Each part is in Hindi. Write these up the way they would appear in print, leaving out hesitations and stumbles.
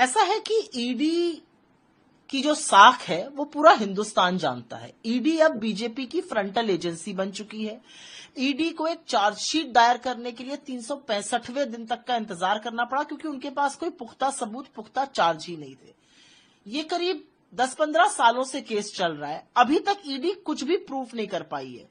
ऐसा है कि ईडी की जो साख है वो पूरा हिंदुस्तान जानता है। ईडी अब बीजेपी की फ्रंटल एजेंसी बन चुकी है। ईडी को एक चार्जशीट दायर करने के लिए 365वें दिन तक का इंतजार करना पड़ा, क्योंकि उनके पास कोई पुख्ता सबूत, पुख्ता चार्ज ही नहीं थे। ये करीब 10-15 सालों से केस चल रहा है। अभी तक ईडी कुछ भी प्रूफ नहीं कर पाई है।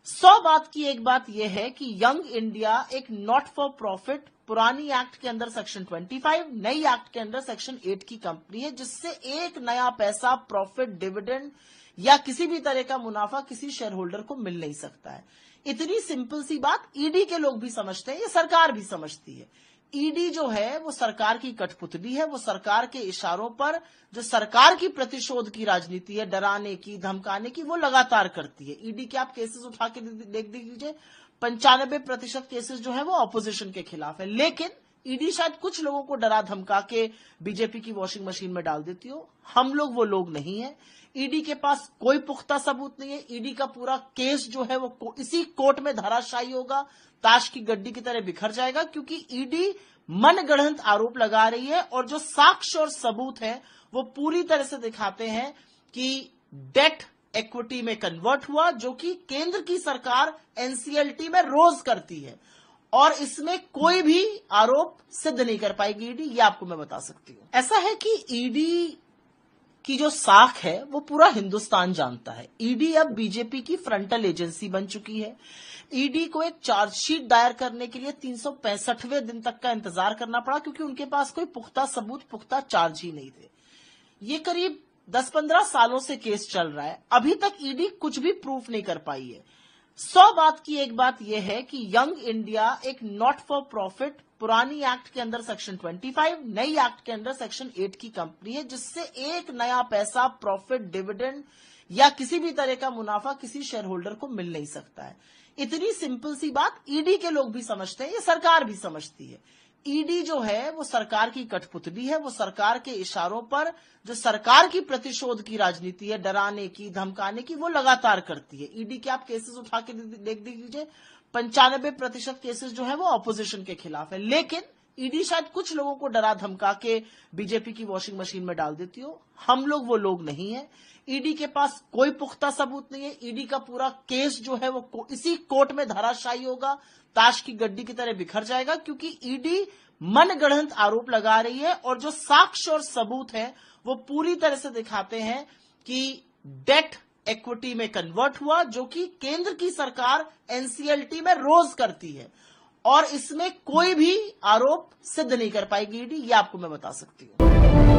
100 बात की एक बात यह है कि यंग इंडिया एक नॉट फॉर प्रॉफिट पुरानी एक्ट के अंदर सेक्शन 25, नई एक्ट के अंदर सेक्शन 8 की कंपनी है, जिससे एक नया पैसा प्रॉफिट, डिविडेंड या किसी भी तरह का मुनाफा किसी शेयर होल्डर को मिल नहीं सकता है। इतनी सिंपल सी बात ईडी के लोग भी समझते हैं, ये सरकार भी समझती है। ईडी जो है वो सरकार की कठपुतली है। वो सरकार के इशारों पर जो सरकार की प्रतिशोध की राजनीति है, डराने की, धमकाने की, वो लगातार करती है। ईडी के आप केसेस उठा के देख दीजिए, 95% केसेस जो है वो ऑपोजिशन के खिलाफ है। लेकिन ईडी शायद कुछ लोगों को डरा धमका के बीजेपी की वॉशिंग मशीन में डाल देती हो। हम लोग वो लोग नहीं है। ईडी के पास कोई पुख्ता सबूत नहीं है। ईडी का पूरा केस जो है वो इसी कोर्ट में धराशायी होगा, ताश की गड्डी की तरह बिखर जाएगा, क्योंकि ईडी मनगढ़ंत आरोप लगा रही है और जो साक्ष्य और सबूत है वो पूरी तरह से दिखाते हैं कि डेट इक्विटी में कन्वर्ट हुआ, जो कि केंद्र की सरकार एनसीएलटी में रोज करती है, और इसमें कोई भी आरोप सिद्ध नहीं कर पाएगी ईडी। ये आपको मैं बता सकती हूं। ऐसा है कि ईडी की जो साख है वो पूरा हिंदुस्तान जानता है। ईडी अब बीजेपी की फ्रंटल एजेंसी बन चुकी है। ईडी को एक चार्जशीट दायर करने के लिए 365वें दिन तक का इंतजार करना पड़ा, क्योंकि उनके पास कोई पुख्ता सबूत, पुख्ता चार्ज ही नहीं थे। ये करीब 10-15 सालों से केस चल रहा है। अभी तक ईडी कुछ भी प्रूफ नहीं कर पाई है। 100 बात की एक बात यह है कि यंग इंडिया एक नॉट फॉर प्रॉफिट पुरानी एक्ट के अंदर सेक्शन 25, नई एक्ट के अंदर सेक्शन 8 की कंपनी है, जिससे एक नया पैसा प्रॉफिट, डिविडेंड या किसी भी तरह का मुनाफा किसी शेयर होल्डर को मिल नहीं सकता है। इतनी सिंपल सी बात ईडी के लोग भी समझते हैं, ये सरकार भी समझती है। ईडी जो है वो सरकार की कठपुतली है। वो सरकार के इशारों पर जो सरकार की प्रतिशोध की राजनीति है, डराने की, धमकाने की, वो लगातार करती है। ईडी के आप केसेस उठा के देख दीजिए, 95% केसेस जो है वो ऑपोजिशन के खिलाफ है। लेकिन ईडी शायद कुछ लोगों को डरा धमका के बीजेपी की वॉशिंग मशीन में डाल देती हो। हम लोग वो लोग नहीं है। ईडी के पास कोई पुख्ता सबूत नहीं है। ईडी का पूरा केस जो है वो इसी कोर्ट में धराशायी होगा, ताश की गड्डी की तरह बिखर जाएगा, क्योंकि ईडी मनगढ़ंत आरोप लगा रही है और जो साक्ष्य और सबूत है वो पूरी तरह से दिखाते हैं कि डेट इक्विटी में कन्वर्ट हुआ, जो कि केंद्र की सरकार एनसीएलटी में रोज करती है, और इसमें कोई भी आरोप सिद्ध नहीं कर पाएगी ईडी। ये आपको मैं बता सकती हूं।